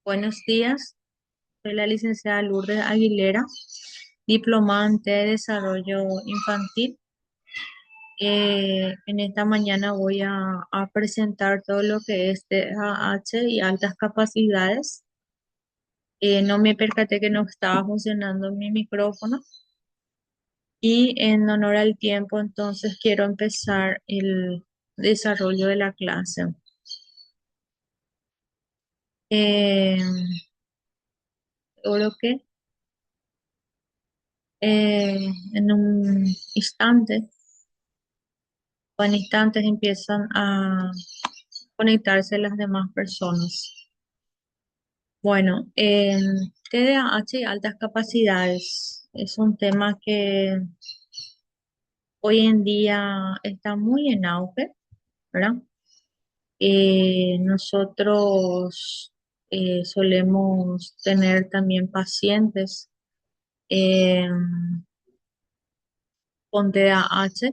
Buenos días, soy la licenciada Lourdes Aguilera, diplomante de Desarrollo Infantil. En esta mañana voy a presentar todo lo que es TDAH y altas capacidades. No me percaté que no estaba funcionando mi micrófono y en honor al tiempo, entonces quiero empezar el desarrollo de la clase. Eh, Seguro que en un instante o en instantes empiezan a conectarse las demás personas. Bueno, TDAH y altas capacidades es un tema que hoy en día está muy en auge, ¿verdad? Nosotros solemos tener también pacientes eh, con TDAH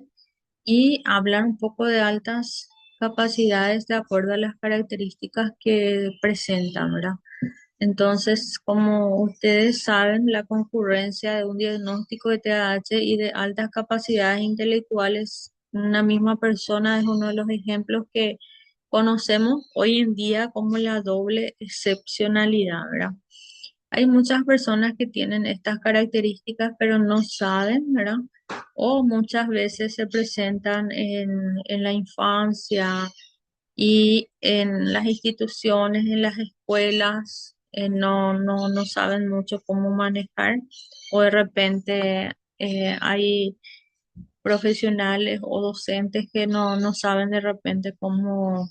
y hablar un poco de altas capacidades de acuerdo a las características que presentan, ¿verdad? Entonces, como ustedes saben, la concurrencia de un diagnóstico de TDAH y de altas capacidades intelectuales en una misma persona es uno de los ejemplos que conocemos hoy en día como la doble excepcionalidad, ¿verdad? Hay muchas personas que tienen estas características, pero no saben, ¿verdad? O muchas veces se presentan en la infancia y en las instituciones, en las escuelas, no saben mucho cómo manejar o de repente hay profesionales o docentes que no saben de repente cómo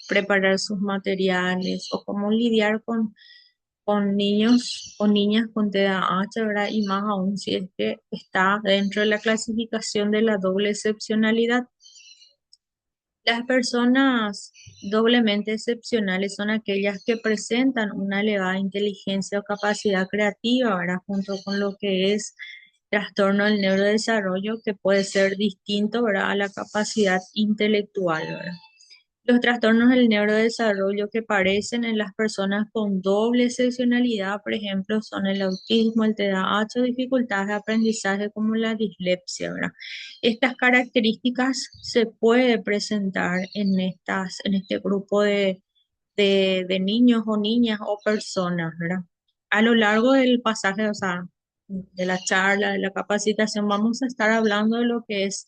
preparar sus materiales o cómo lidiar con niños o niñas con TDAH, ¿verdad? Y más aún si es que está dentro de la clasificación de la doble excepcionalidad. Las personas doblemente excepcionales son aquellas que presentan una elevada inteligencia o capacidad creativa, ¿verdad? Junto con lo que es trastorno del neurodesarrollo, que puede ser distinto, ¿verdad? A la capacidad intelectual, ¿verdad? Los trastornos del neurodesarrollo que aparecen en las personas con doble excepcionalidad, por ejemplo, son el autismo, el TDAH o dificultades de aprendizaje como la dislexia, ¿verdad? Estas características se puede presentar en este grupo de niños o niñas o personas, ¿verdad? A lo largo del pasaje, o sea, de la charla, de la capacitación, vamos a estar hablando de lo que es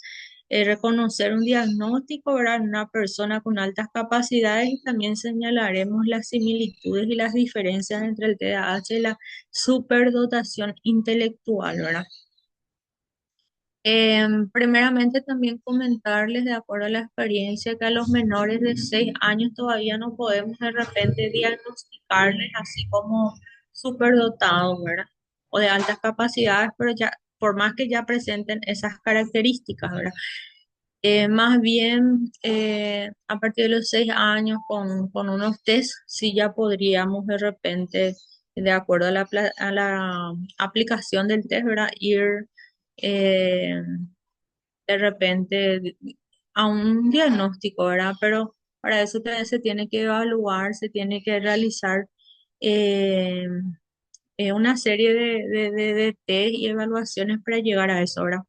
reconocer un diagnóstico, ¿verdad? En una persona con altas capacidades y también señalaremos las similitudes y las diferencias entre el TDAH y la superdotación intelectual, ¿verdad? Primeramente también comentarles, de acuerdo a la experiencia, que a los menores de 6 años todavía no podemos de repente diagnosticarles así como superdotados, ¿verdad? O de altas capacidades, pero ya, por más que ya presenten esas características, ¿verdad? Más bien, a partir de los 6 años, con unos test, sí ya podríamos de repente, de acuerdo a a la aplicación del test, ¿verdad? Ir eh, de repente a un diagnóstico, ¿verdad? Pero para eso también se tiene que evaluar, se tiene que realizar eh, una serie de test y evaluaciones para llegar a eso, ¿verdad?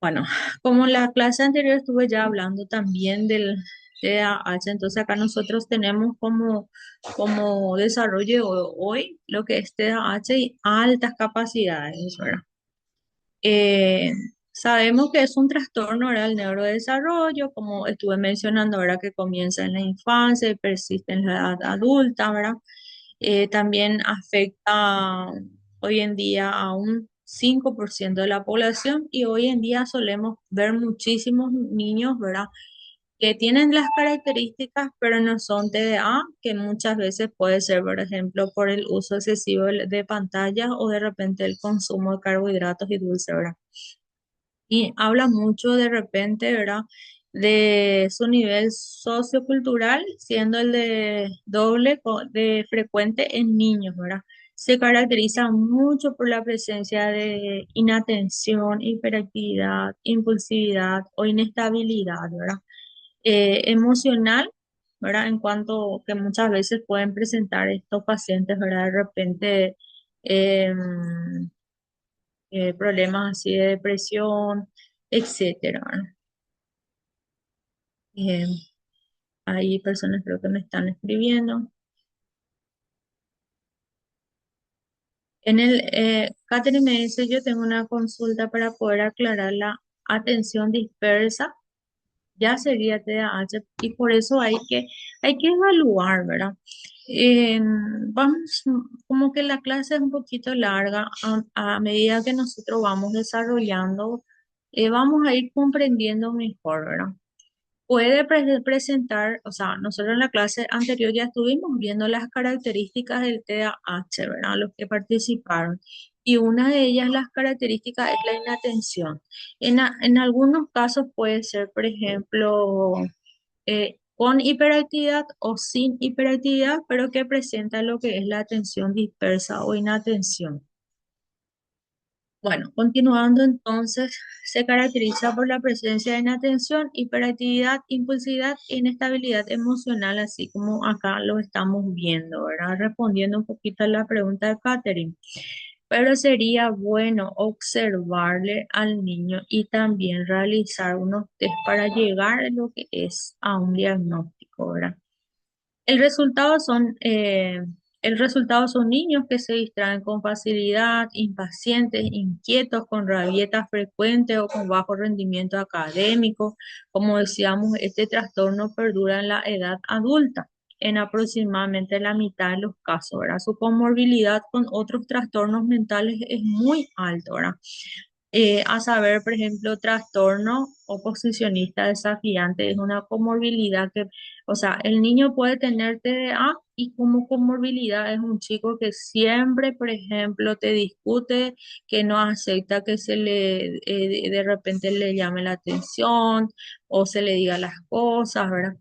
Bueno, como la clase anterior estuve ya hablando también del TDAH, entonces acá nosotros tenemos como desarrollo hoy lo que es TDAH y altas capacidades, ¿verdad? Eh, Sabemos que es un trastorno, ¿verdad? El neurodesarrollo, como estuve mencionando ahora, que comienza en la infancia y persiste en la edad adulta, ¿verdad? También afecta hoy en día a un 5% de la población y hoy en día solemos ver muchísimos niños, ¿verdad? Que tienen las características, pero no son TDA, que muchas veces puede ser, por ejemplo, por el uso excesivo de pantallas o de repente el consumo de carbohidratos y dulces, ¿verdad? Y habla mucho de repente, ¿verdad? De su nivel sociocultural, siendo el de de frecuente en niños, ¿verdad? Se caracteriza mucho por la presencia de inatención, hiperactividad, impulsividad o inestabilidad, ¿verdad? Emocional, ¿verdad? En cuanto que muchas veces pueden presentar estos pacientes, ¿verdad? De repente em, problemas así de depresión, etcétera, ¿verdad? Em, Hay personas creo que me están escribiendo. Catherine me dice, yo tengo una consulta para poder aclarar la atención dispersa, ya sería TDAH, y por eso hay que evaluar, ¿verdad? Vamos, como que la clase es un poquito larga, a medida que nosotros vamos desarrollando, vamos a ir comprendiendo mejor, ¿verdad? Puede presentar, o sea, nosotros en la clase anterior ya estuvimos viendo las características del TDAH, ¿verdad? Los que participaron. Y una de ellas, las características, es la inatención. En algunos casos puede ser, por ejemplo, con hiperactividad o sin hiperactividad, pero que presenta lo que es la atención dispersa o inatención. Bueno, continuando entonces, se caracteriza por la presencia de inatención, hiperactividad, impulsividad e inestabilidad emocional, así como acá lo estamos viendo, ¿verdad? Respondiendo un poquito a la pregunta de Catherine. Pero sería bueno observarle al niño y también realizar unos test para llegar a lo que es a un diagnóstico, ¿verdad? El resultado son, eh, el resultado son niños que se distraen con facilidad, impacientes, inquietos, con rabietas frecuentes o con bajo rendimiento académico. Como decíamos, este trastorno perdura en la edad adulta, en aproximadamente la mitad de los casos, ¿verdad? Su comorbilidad con otros trastornos mentales es muy alto, ¿verdad? A saber, por ejemplo, trastorno oposicionista desafiante es una comorbilidad que, o sea, el niño puede tener TDA y como comorbilidad es un chico que siempre, por ejemplo, te discute, que no acepta que se le, de repente le llame la atención o se le diga las cosas, ¿verdad?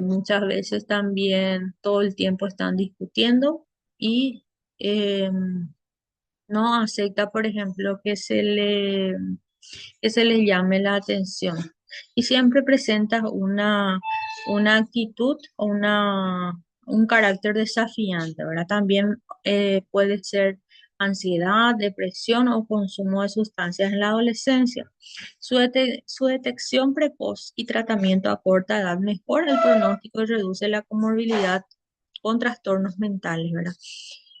Muchas veces también todo el tiempo están discutiendo y no acepta, por ejemplo, que se le llame la atención. Y siempre presenta una actitud o un carácter desafiante, ¿verdad? También puede ser ansiedad, depresión o consumo de sustancias en la adolescencia. Su detección precoz y tratamiento a corta edad mejora el pronóstico y reduce la comorbilidad con trastornos mentales, ¿verdad?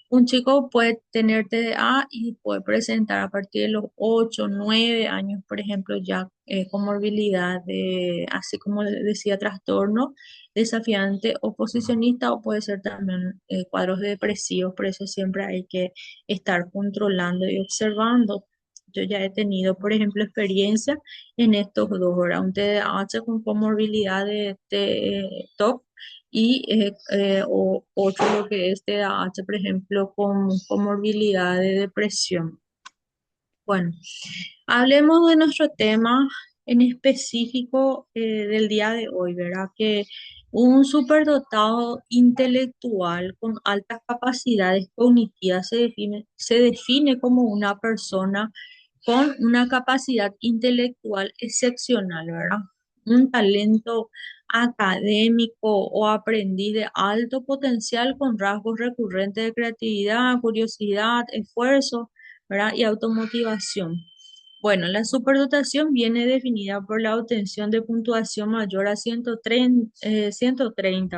Un chico puede tener TDA y puede presentar a partir de los 8 9 años, por ejemplo, ya comorbilidad de, así como le decía, trastorno desafiante oposicionista o puede ser también cuadros depresivos, por eso siempre hay que estar controlando y observando. Yo ya he tenido, por ejemplo, experiencia en estos dos, ¿verdad? Un TDAH con comorbilidad de TOC y o otro lo que es TDAH, por ejemplo, con comorbilidad de depresión. Bueno, hablemos de nuestro tema en específico del día de hoy, ¿verdad? Que un superdotado intelectual con altas capacidades cognitivas se define como una persona con una capacidad intelectual excepcional, ¿verdad? Un talento académico o aprendiz de alto potencial con rasgos recurrentes de creatividad, curiosidad, esfuerzo, ¿verdad? Y automotivación. Bueno, la superdotación viene definida por la obtención de puntuación mayor a 130,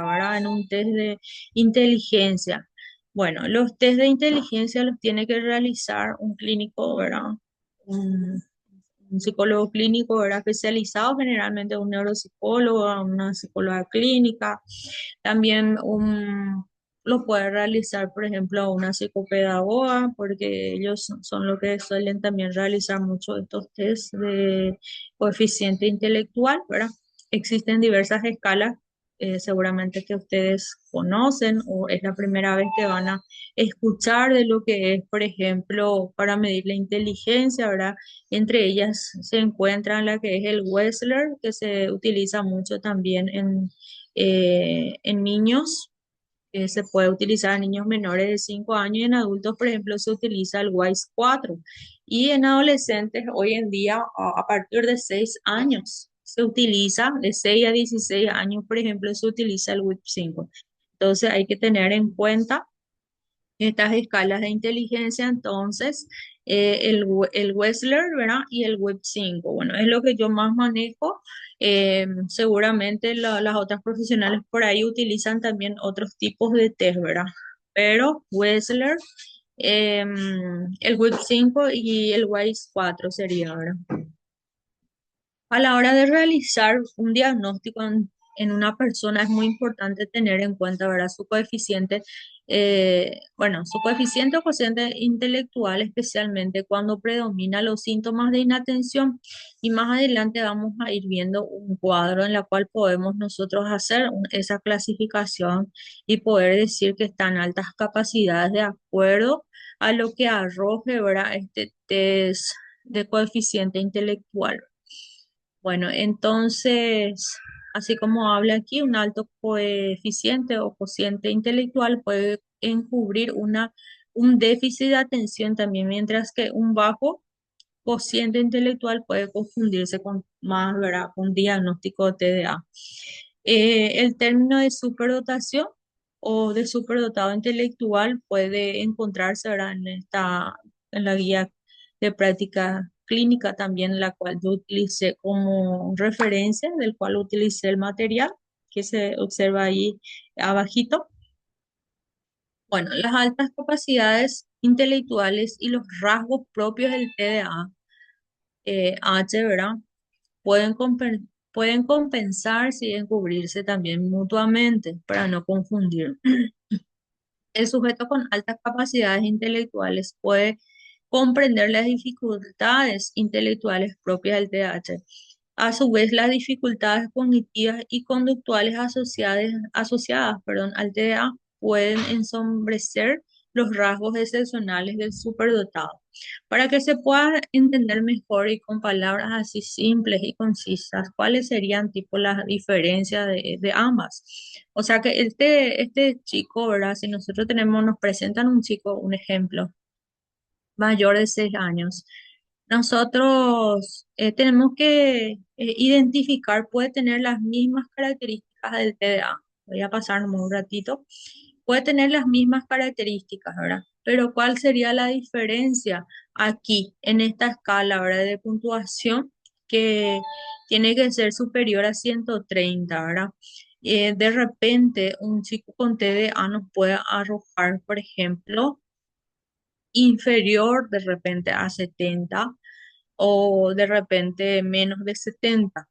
¿verdad? En un test de inteligencia. Bueno, los test de inteligencia los tiene que realizar un clínico, ¿verdad? Un, un psicólogo clínico, ¿verdad? Especializado, generalmente un neuropsicólogo, una psicóloga clínica, también lo puede realizar, por ejemplo, una psicopedagoga, porque ellos son los que suelen también realizar mucho estos test de coeficiente intelectual, ¿verdad? Existen diversas escalas, seguramente que ustedes conocen o es la primera vez que van a escuchar de lo que es, por ejemplo, para medir la inteligencia, ¿verdad? Entre ellas se encuentra la que es el Wechsler, que se utiliza mucho también en niños. Se puede utilizar en niños menores de 5 años y en adultos, por ejemplo, se utiliza el WISE 4 y en adolescentes hoy en día a partir de 6 años. se utiliza de 6 a 16 años, por ejemplo, se utiliza el WIP 5. Entonces hay que tener en cuenta estas escalas de inteligencia, entonces, el Wechsler, ¿verdad? Y el WIP 5. Bueno, es lo que yo más manejo. Seguramente las otras profesionales por ahí utilizan también otros tipos de test, ¿verdad? Pero Wechsler, el WIP 5 y el WISE 4 sería, ¿verdad? A la hora de realizar un diagnóstico en una persona es muy importante tener en cuenta, ¿verdad? Su coeficiente, bueno, su coeficiente o cociente intelectual, especialmente cuando predomina los síntomas de inatención. Y más adelante vamos a ir viendo un cuadro en la cual podemos nosotros hacer esa clasificación y poder decir que están altas capacidades de acuerdo a lo que arroje, ¿verdad? Este test de coeficiente intelectual. Bueno, entonces, así como habla aquí, un alto coeficiente o cociente intelectual puede encubrir un déficit de atención también, mientras que un bajo cociente intelectual puede confundirse con más, ¿verdad? Con diagnóstico de TDA. El término de superdotación o de superdotado intelectual puede encontrarse, ¿verdad? En la guía de práctica clínica también, la cual yo utilicé como referencia, del cual utilicé el material que se observa ahí abajito. Bueno, las altas capacidades intelectuales y los rasgos propios del TDA H, ¿verdad? Pueden compensarse y encubrirse también mutuamente para no confundir. El sujeto con altas capacidades intelectuales puede comprender las dificultades intelectuales propias del TDAH. A su vez, las dificultades cognitivas y conductuales asociadas, al TDA pueden ensombrecer los rasgos excepcionales del superdotado. Para que se pueda entender mejor y con palabras así simples y concisas, ¿cuáles serían tipo las diferencias de ambas? O sea que este chico, ¿verdad? Si nosotros nos presentan un chico, un ejemplo, mayor de 6 años, nosotros tenemos que identificar, puede tener las mismas características del TDA. Voy a pasar un ratito. Puede tener las mismas características, ¿verdad? Pero ¿cuál sería la diferencia aquí en esta escala, ¿verdad? De puntuación que tiene que ser superior a 130, ¿verdad? De repente, un chico con TDA nos puede arrojar, por ejemplo, inferior de repente a 70 o de repente menos de 70.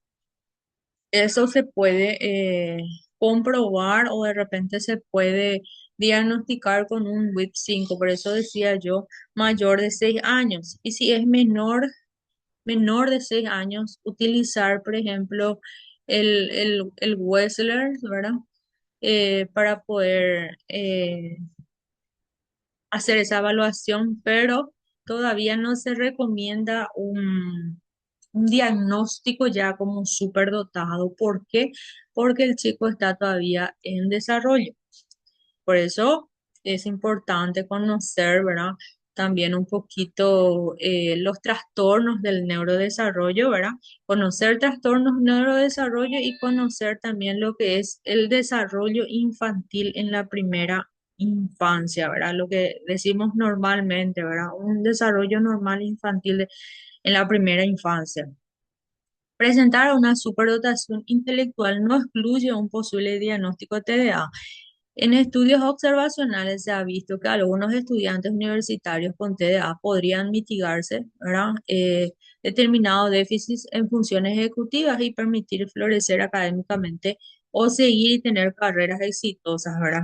Eso se puede comprobar o de repente se puede diagnosticar con un WIP 5. Por eso decía yo mayor de 6 años. Y si es menor de 6 años, utilizar, por ejemplo, el Wechsler, ¿verdad? Para poder hacer esa evaluación, pero todavía no se recomienda un diagnóstico ya como superdotado. ¿Por qué? Porque el chico está todavía en desarrollo. Por eso es importante conocer, ¿verdad? También un poquito los trastornos del neurodesarrollo, ¿verdad? Conocer trastornos neurodesarrollo y conocer también lo que es el desarrollo infantil en la primera infancia, ¿verdad? Lo que decimos normalmente, ¿verdad? Un desarrollo normal infantil en la primera infancia. Presentar una superdotación intelectual no excluye un posible diagnóstico de TDA. En estudios observacionales se ha visto que algunos estudiantes universitarios con TDA podrían mitigarse, ¿verdad? Determinados déficits en funciones ejecutivas y permitir florecer académicamente o seguir y tener carreras exitosas, ¿verdad?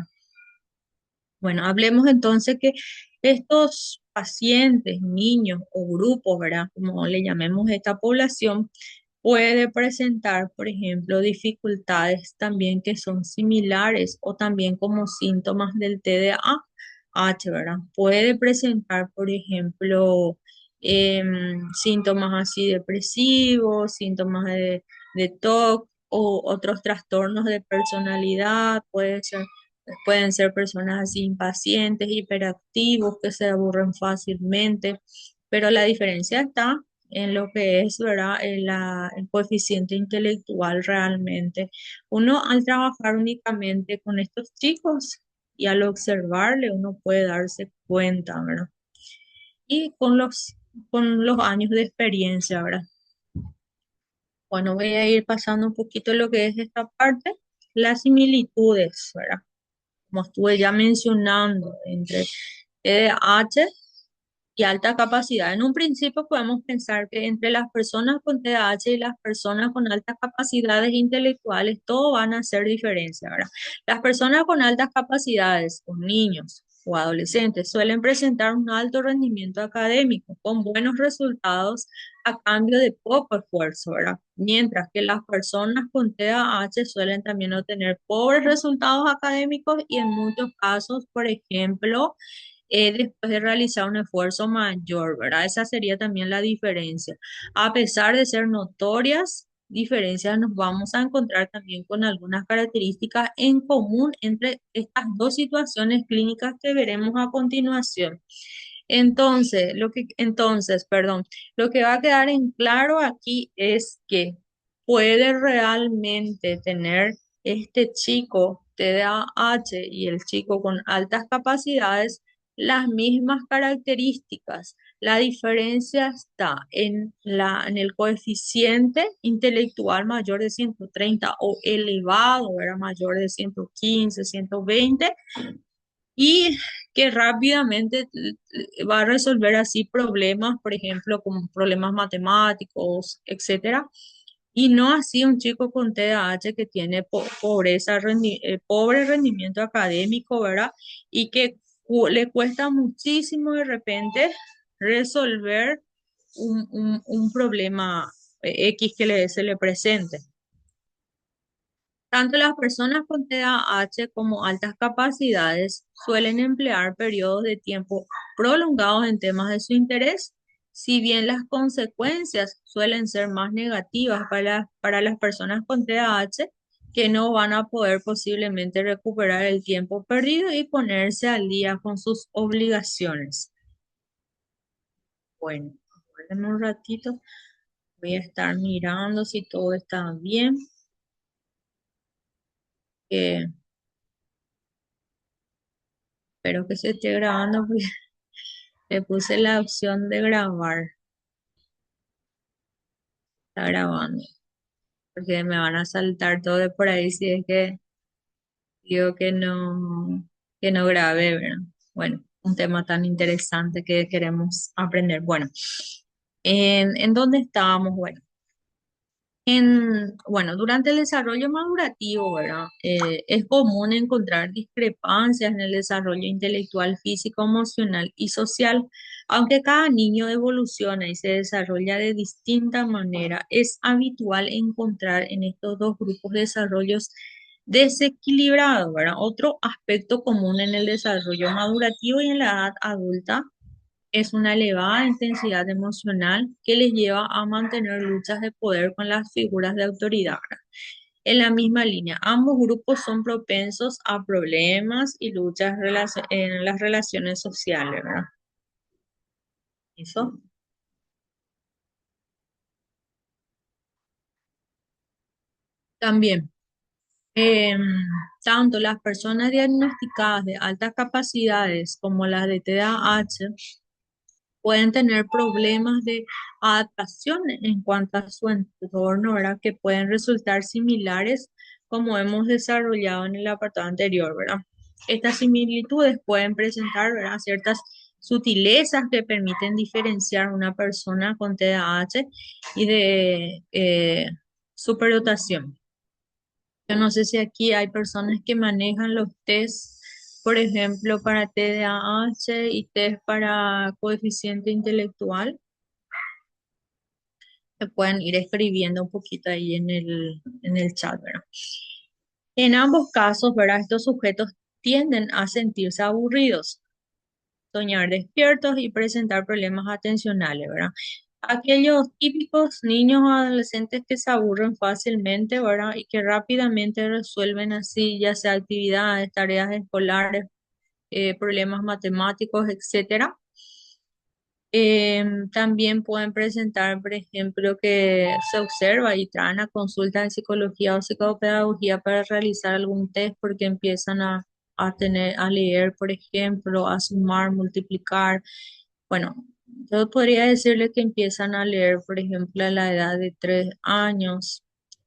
Bueno, hablemos entonces que estos pacientes, niños o grupos, ¿verdad? Como le llamemos a esta población, puede presentar, por ejemplo, dificultades también que son similares o también como síntomas del TDAH, ¿verdad? Puede presentar, por ejemplo, síntomas así depresivos, síntomas de TOC o otros trastornos de personalidad, pueden ser personas así impacientes, hiperactivos, que se aburren fácilmente, pero la diferencia está en lo que es, ¿verdad? El coeficiente intelectual realmente. Uno al trabajar únicamente con estos chicos y al observarle, uno puede darse cuenta, ¿verdad? Y con los años de experiencia, ¿verdad? Bueno, voy a ir pasando un poquito lo que es esta parte, las similitudes, ¿verdad? Como estuve ya mencionando, entre TDAH y alta capacidad. En un principio podemos pensar que entre las personas con TDAH y las personas con altas capacidades intelectuales, todo van a hacer diferencia, ¿verdad? Las personas con altas capacidades, o niños o adolescentes, suelen presentar un alto rendimiento académico con buenos resultados a cambio de poco esfuerzo, ¿verdad? Mientras que las personas con TDAH suelen también obtener pobres resultados académicos y en muchos casos, por ejemplo, después de realizar un esfuerzo mayor, ¿verdad? Esa sería también la diferencia. A pesar de ser notorias diferencias, nos vamos a encontrar también con algunas características en común entre estas dos situaciones clínicas que veremos a continuación. Perdón, lo que va a quedar en claro aquí es que puede realmente tener este chico TDAH y el chico con altas capacidades las mismas características. La diferencia está en el coeficiente intelectual mayor de 130 o elevado, era mayor de 115, 120, y que rápidamente va a resolver así problemas, por ejemplo, como problemas matemáticos, etcétera. Y no así un chico con TDAH que tiene pobre rendimiento académico, ¿verdad? Y que le cuesta muchísimo de repente resolver un problema X se le presente. Tanto las personas con TDAH como altas capacidades suelen emplear periodos de tiempo prolongados en temas de su interés, si bien las consecuencias suelen ser más negativas para las personas con TDAH, que no van a poder posiblemente recuperar el tiempo perdido y ponerse al día con sus obligaciones. Bueno, en un ratito voy a estar mirando si todo está bien. Eh, Espero que se esté grabando porque le puse la opción de grabar. Está grabando. Porque me van a saltar todo de por ahí si es que digo que no grabé, ¿verdad? Bueno, un tema tan interesante que queremos aprender. Bueno, ¿en dónde estábamos? Bueno, durante el desarrollo madurativo, ¿verdad? Es común encontrar discrepancias en el desarrollo intelectual, físico, emocional y social. Aunque cada niño evoluciona y se desarrolla de distinta manera, es habitual encontrar en estos dos grupos desarrollos desequilibrados, ¿verdad? Otro aspecto común en el desarrollo madurativo y en la edad adulta es una elevada intensidad emocional que les lleva a mantener luchas de poder con las figuras de autoridad. En la misma línea, ambos grupos son propensos a problemas y luchas en las relaciones sociales, ¿verdad? Eso también. em, Tanto las personas diagnosticadas de altas capacidades como las de TDAH pueden tener problemas de adaptación en cuanto a su entorno, ¿verdad? Que pueden resultar similares como hemos desarrollado en el apartado anterior, ¿verdad? Estas similitudes pueden presentar, ¿verdad? Ciertas sutilezas que permiten diferenciar una persona con TDAH y de superdotación. Yo no sé si aquí hay personas que manejan los test, por ejemplo, para TDAH y test para coeficiente intelectual. Se pueden ir escribiendo un poquito ahí en el chat, ¿verdad? En ambos casos, ¿verdad? Estos sujetos tienden a sentirse aburridos, soñar despiertos y presentar problemas atencionales, ¿verdad? Aquellos típicos niños o adolescentes que se aburren fácilmente, ¿verdad? Y que rápidamente resuelven así, ya sea actividades, tareas escolares, problemas matemáticos, etcétera. También pueden presentar, por ejemplo, que se observa y traen a consulta de psicología o psicopedagogía para realizar algún test porque empiezan a leer, por ejemplo, a sumar, multiplicar. Bueno, yo podría decirle que empiezan a leer, por ejemplo, a la edad de 3 años,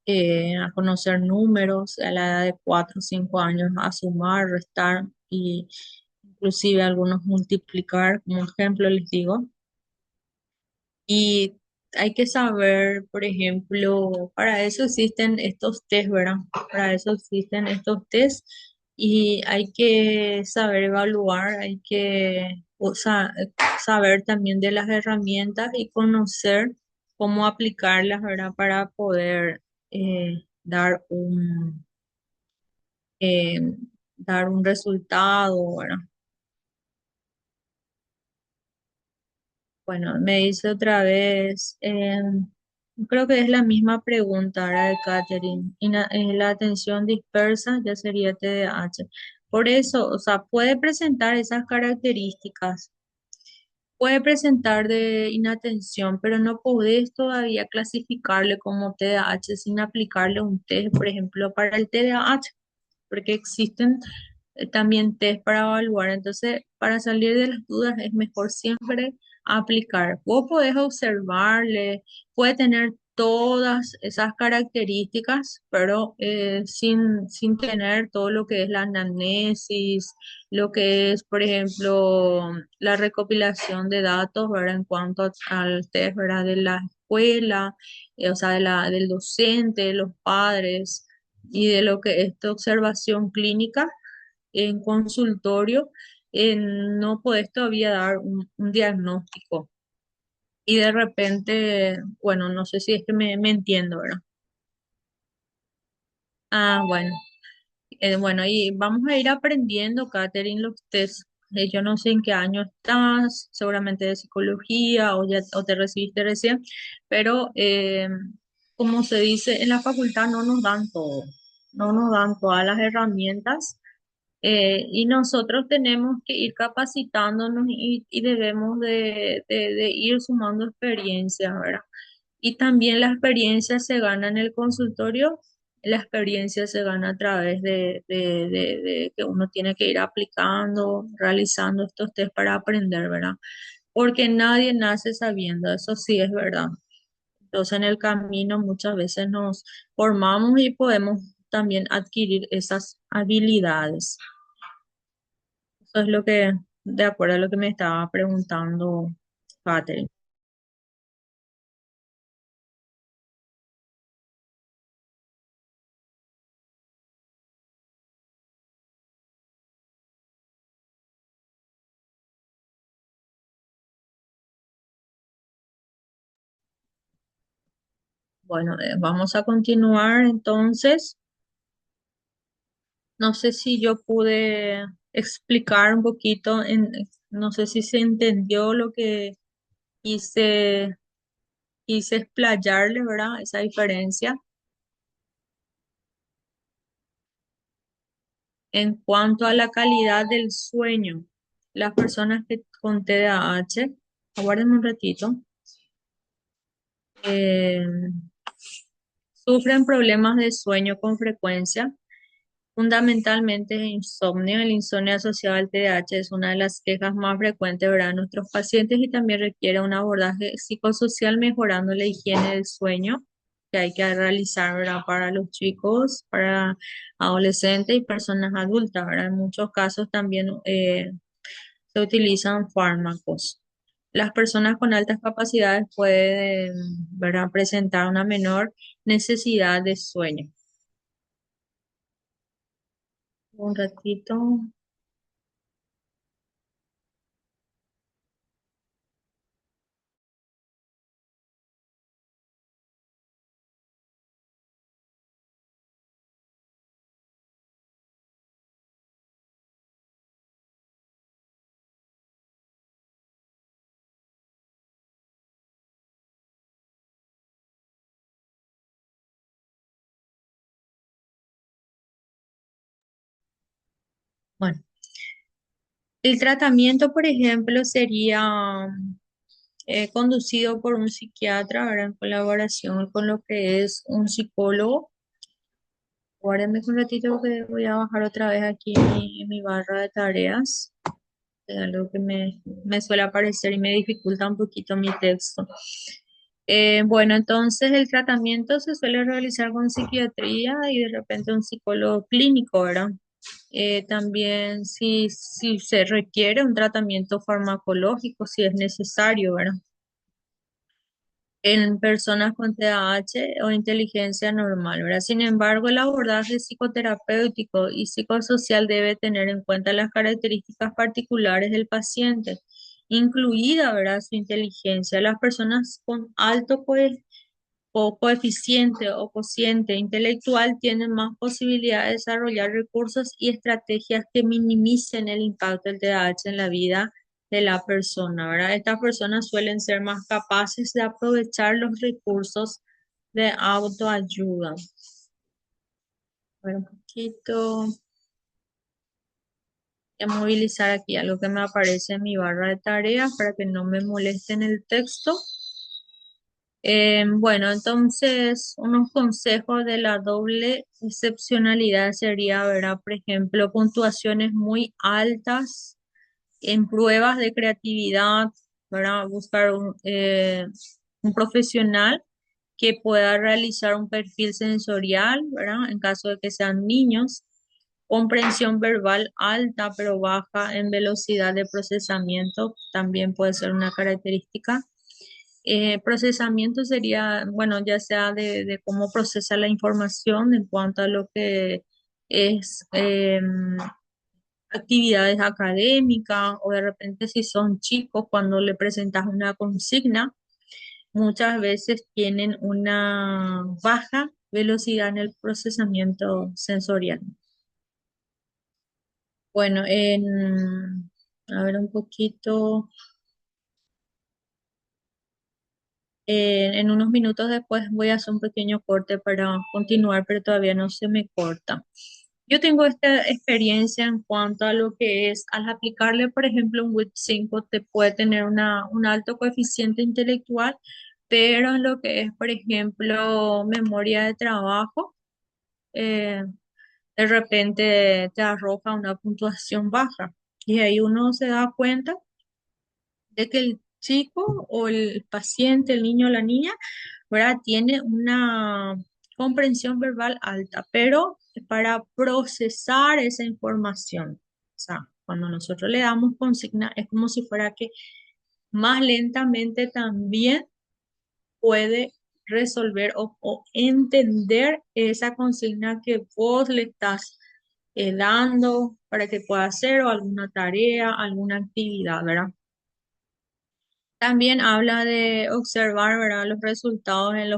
a conocer números, a la edad de 4 o 5 años, a sumar, restar y inclusive algunos multiplicar, como ejemplo les digo. Y hay que saber, por ejemplo, para eso existen estos test, ¿verdad? Para eso existen estos test y hay que saber evaluar, hay que saber también de las herramientas y conocer cómo aplicarlas, ¿verdad? Para poder dar eh, dar un resultado, ¿verdad? Bueno, me dice otra vez, creo que es la misma pregunta ahora de Catherine. Y la atención dispersa ya sería TDAH. Por eso, o sea, puede presentar esas características, puede presentar de inatención, pero no podés todavía clasificarle como TDAH sin aplicarle un test, por ejemplo, para el TDAH, porque existen también test para evaluar. Entonces, para salir de las dudas es mejor siempre aplicar. Vos podés observarle, puede tener todas esas características, pero sin tener todo lo que es la anamnesis, lo que es, por ejemplo, la recopilación de datos, ¿verdad? En cuanto al test, ¿verdad? De la escuela, o sea, del docente, los padres y de lo que es tu observación clínica en consultorio, no podés todavía dar un diagnóstico. Y de repente, bueno, no sé si es que me entiendo, ¿verdad? Ah, bueno. Bueno, y vamos a ir aprendiendo, Catherine, los test. Yo no sé en qué año estás, seguramente de psicología o te recibiste recién, pero como se dice, en la facultad no nos dan todo, no nos dan todas las herramientas. Y nosotros tenemos que ir capacitándonos y debemos de ir sumando experiencia, ¿verdad? Y también la experiencia se gana en el consultorio, la experiencia se gana a través de que uno tiene que ir aplicando, realizando estos test para aprender, ¿verdad? Porque nadie nace sabiendo, eso sí es verdad. Entonces en el camino muchas veces nos formamos y podemos también adquirir esas habilidades. Eso es lo que, de acuerdo a lo que me estaba preguntando Catherine. Bueno, vamos a continuar entonces. No sé si yo pude explicar un poquito, no sé si se entendió lo que quise, quise explayarle, ¿verdad? Esa diferencia. En cuanto a la calidad del sueño, las personas que con TDAH, aguarden un ratito, eh, sufren problemas de sueño con frecuencia. Fundamentalmente insomnio. El insomnio asociado al TDAH es una de las quejas más frecuentes, ¿verdad?, de nuestros pacientes y también requiere un abordaje psicosocial mejorando la higiene del sueño que hay que realizar, ¿verdad?, para los chicos, para adolescentes y personas adultas, ¿verdad? En muchos casos también se utilizan fármacos. Las personas con altas capacidades pueden, ¿verdad?, presentar una menor necesidad de sueño. Un ratito. Bueno. El tratamiento, por ejemplo, sería, conducido por un psiquiatra, ahora en colaboración con lo que es un psicólogo. Guárdenme un ratito que voy a bajar otra vez aquí en mi barra de tareas. Es algo que me suele aparecer y me dificulta un poquito mi texto. Bueno, entonces el tratamiento se suele realizar con psiquiatría y de repente un psicólogo clínico, ¿verdad? También si se requiere un tratamiento farmacológico, si es necesario, ¿verdad? En personas con TDAH o inteligencia normal, ¿verdad? Sin embargo, el abordaje psicoterapéutico y psicosocial debe tener en cuenta las características particulares del paciente, incluida, ¿verdad?, su inteligencia. Las personas con alto coeficiente o cociente intelectual tienen más posibilidad de desarrollar recursos y estrategias que minimicen el impacto del TDAH en la vida de la persona, ¿verdad? Estas personas suelen ser más capaces de aprovechar los recursos de autoayuda. Bueno, un poquito, voy a movilizar aquí algo que me aparece en mi barra de tareas para que no me moleste en el texto. Bueno, entonces, unos consejos de la doble excepcionalidad sería, ¿verdad? Por ejemplo, puntuaciones muy altas en pruebas de creatividad, ¿verdad? Buscar un profesional que pueda realizar un perfil sensorial, ¿verdad? En caso de que sean niños. Comprensión verbal alta pero baja en velocidad de procesamiento también puede ser una característica. Procesamiento sería, bueno, ya sea de cómo procesa la información en cuanto a lo que es actividades académicas o de repente si son chicos, cuando le presentas una consigna, muchas veces tienen una baja velocidad en el procesamiento sensorial. Bueno, a ver un poquito. En unos minutos después voy a hacer un pequeño corte para continuar, pero todavía no se me corta. Yo tengo esta experiencia en cuanto a lo que es, al aplicarle, por ejemplo, un WIT 5, te puede tener un alto coeficiente intelectual, pero en lo que es, por ejemplo, memoria de trabajo, eh, de repente te arroja una puntuación baja. Y ahí uno se da cuenta de que el chico o el paciente, el niño o la niña, ¿verdad? Tiene una comprensión verbal alta, pero para procesar esa información, o sea, cuando nosotros le damos consigna, es como si fuera que más lentamente también puede resolver o entender esa consigna que vos le estás dando para que pueda hacer o alguna tarea, alguna actividad, ¿verdad? También habla de observar, ¿verdad?, los resultados en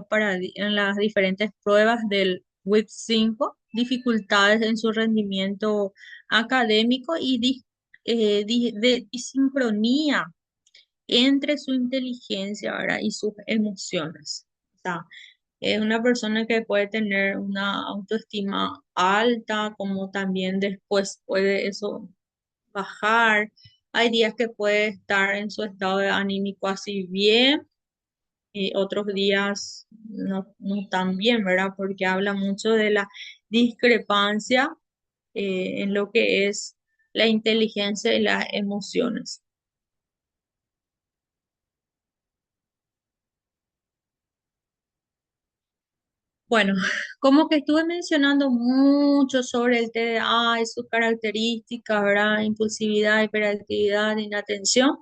en las diferentes pruebas del WIP 5, dificultades en su rendimiento académico y de sincronía entre su inteligencia, ¿verdad?, y sus emociones. O sea, es una persona que puede tener una autoestima alta, como también después puede eso bajar. Hay días que puede estar en su estado de anímico así bien y otros días no tan bien, ¿verdad? Porque habla mucho de la discrepancia en lo que es la inteligencia y las emociones. Bueno, como que estuve mencionando mucho sobre el TDA y sus características, ¿verdad? Impulsividad, hiperactividad, inatención.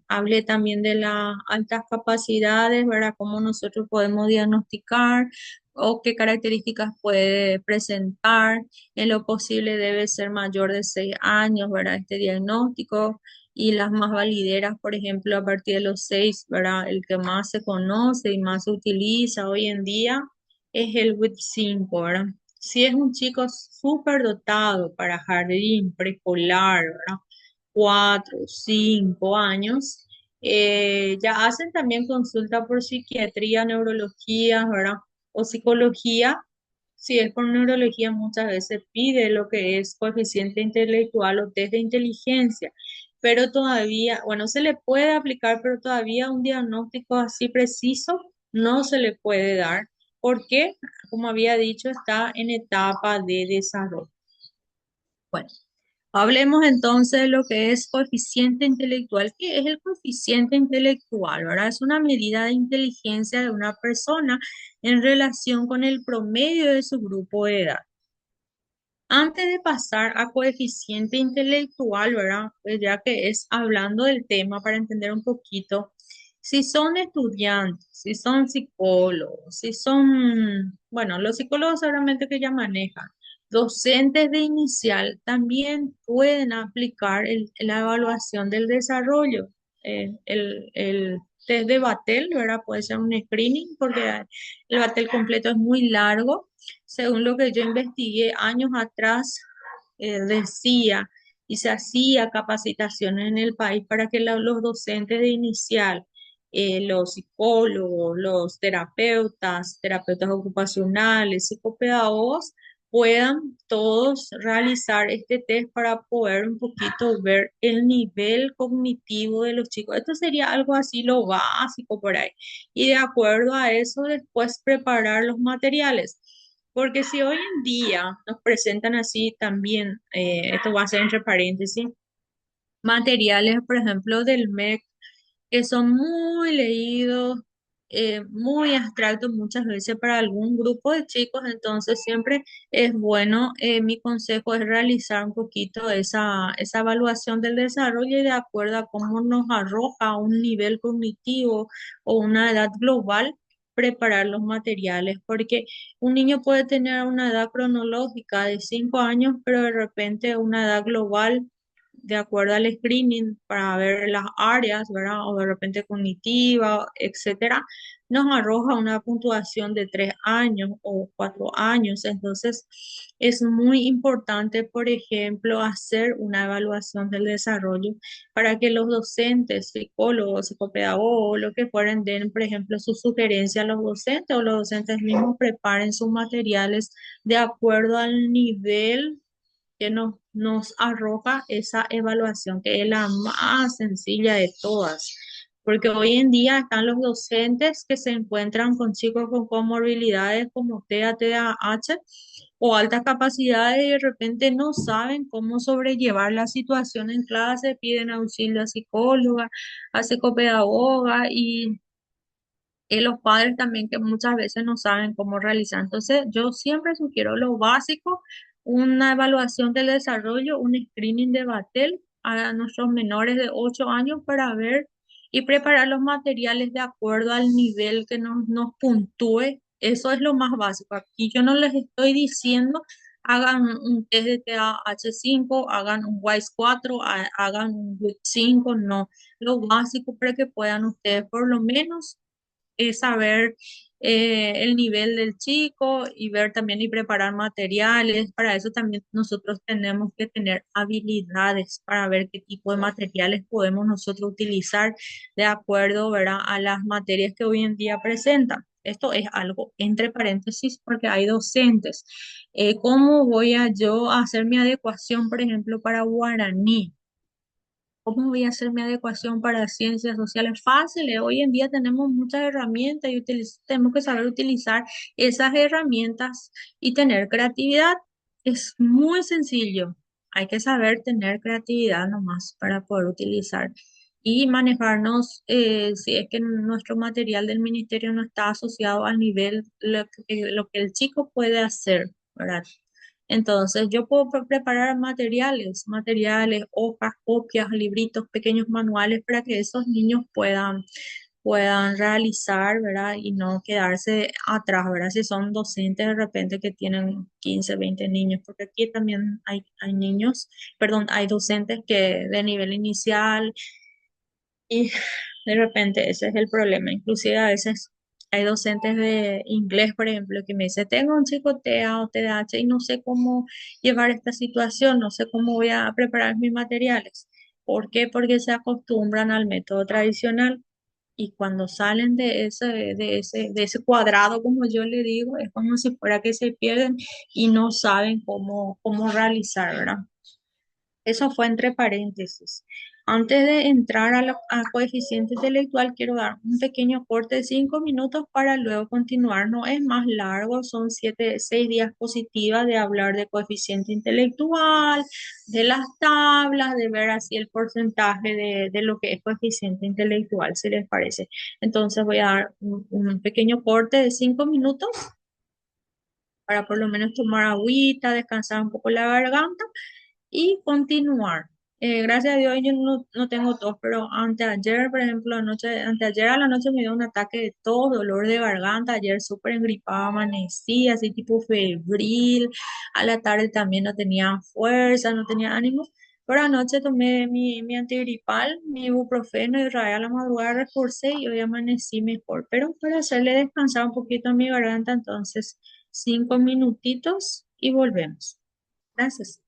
Hablé también de las altas capacidades, ¿verdad? Cómo nosotros podemos diagnosticar o qué características puede presentar. En lo posible debe ser mayor de 6 años, ¿verdad? Este diagnóstico y las más valideras, por ejemplo, a partir de los 6, ¿verdad? El que más se conoce y más se utiliza hoy en día es el WIT 5, ¿verdad? Si es un chico súper dotado para jardín, preescolar, ¿verdad? 4, 5 años, ya hacen también consulta por psiquiatría, neurología, ¿verdad? O psicología. Si es por neurología, muchas veces pide lo que es coeficiente intelectual o test de inteligencia, pero todavía, bueno, se le puede aplicar, pero todavía un diagnóstico así preciso no se le puede dar, porque, como había dicho, está en etapa de desarrollo. Bueno, hablemos entonces de lo que es coeficiente intelectual. ¿Qué es el coeficiente intelectual, verdad? Es una medida de inteligencia de una persona en relación con el promedio de su grupo de edad. Antes de pasar a coeficiente intelectual, ¿verdad? Pues ya que es hablando del tema para entender un poquito, si son estudiantes, si son psicólogos, si son, bueno, los psicólogos seguramente que ya manejan, docentes de inicial también pueden aplicar la evaluación del desarrollo. El test de Batel, ¿verdad? Puede ser un screening porque el Batel completo es muy largo. Según lo que yo investigué años atrás, decía y se hacía capacitaciones en el país para que los docentes de inicial, los psicólogos, los terapeutas, terapeutas ocupacionales, psicopedagogos, puedan todos realizar este test para poder un poquito ver el nivel cognitivo de los chicos. Esto sería algo así lo básico por ahí. Y de acuerdo a eso, después preparar los materiales. Porque si hoy en día nos presentan así también, esto va a ser entre paréntesis, materiales, por ejemplo, del MEC, que son muy leídos, muy abstractos muchas veces para algún grupo de chicos, entonces siempre es bueno, mi consejo es realizar un poquito esa evaluación del desarrollo y de acuerdo a cómo nos arroja un nivel cognitivo o una edad global, preparar los materiales, porque un niño puede tener una edad cronológica de 5 años, pero de repente una edad global de acuerdo al screening para ver las áreas, ¿verdad? O de repente cognitiva, etcétera, nos arroja una puntuación de 3 años o 4 años. Entonces, es muy importante, por ejemplo, hacer una evaluación del desarrollo para que los docentes, psicólogos, psicopedagogos, lo que fueren, den, por ejemplo, su sugerencia a los docentes o los docentes mismos preparen sus materiales de acuerdo al nivel que nos arroja esa evaluación, que es la más sencilla de todas. Porque hoy en día están los docentes que se encuentran con chicos con comorbilidades como TEA, TDAH o altas capacidades y de repente no saben cómo sobrellevar la situación en clase, piden auxilio a psicóloga, a psicopedagoga y los padres también que muchas veces no saben cómo realizar. Entonces, yo siempre sugiero lo básico, una evaluación del desarrollo, un screening de Batel a nuestros menores de 8 años para ver y preparar los materiales de acuerdo al nivel que nos puntúe. Eso es lo más básico. Aquí yo no les estoy diciendo hagan un test de TAH5, hagan un WISE 4, hagan un WIT 5, no. Lo básico para que puedan ustedes por lo menos saber el nivel del chico y ver también y preparar materiales. Para eso también nosotros tenemos que tener habilidades para ver qué tipo de materiales podemos nosotros utilizar de acuerdo, ¿verdad?, a las materias que hoy en día presentan. Esto es algo entre paréntesis porque hay docentes. ¿Cómo voy a yo hacer mi adecuación, por ejemplo, para guaraní? ¿Cómo voy a hacer mi adecuación para ciencias sociales? Fácil, hoy en día tenemos muchas herramientas y tenemos que saber utilizar esas herramientas y tener creatividad. Es muy sencillo. Hay que saber tener creatividad nomás para poder utilizar y manejarnos, si es que nuestro material del ministerio no está asociado al nivel, lo que el chico puede hacer, ¿verdad? Entonces, yo puedo preparar materiales, hojas, copias, libritos, pequeños manuales para que esos niños puedan realizar, ¿verdad? Y no quedarse atrás, ¿verdad? Si son docentes de repente que tienen 15, 20 niños, porque aquí también hay niños, perdón, hay docentes que de nivel inicial y de repente ese es el problema. Inclusive a veces hay docentes de inglés, por ejemplo, que me dicen, tengo un chico TEA o TDAH y no sé cómo llevar esta situación, no sé cómo voy a preparar mis materiales. ¿Por qué? Porque se acostumbran al método tradicional y cuando salen de ese cuadrado, como yo le digo, es como si fuera que se pierden y no saben cómo realizar, ¿verdad? Eso fue entre paréntesis. Antes de entrar a coeficiente intelectual, quiero dar un pequeño corte de 5 minutos para luego continuar. No es más largo, son 6 diapositivas de hablar de coeficiente intelectual, de las tablas, de ver así el porcentaje de lo que es coeficiente intelectual, si les parece. Entonces voy a dar un pequeño corte de 5 minutos para por lo menos tomar agüita, descansar un poco la garganta y continuar. Gracias a Dios yo no tengo tos, pero anteayer, por ejemplo, anteayer a la noche me dio un ataque de tos, dolor de garganta, ayer súper engripada, amanecí, así tipo febril, a la tarde también no tenía fuerza, no tenía ánimo, pero anoche tomé mi antigripal, mi ibuprofeno y a la madrugada reforcé y hoy amanecí mejor, pero para hacerle descansar un poquito a mi garganta, entonces 5 minutitos y volvemos. Gracias.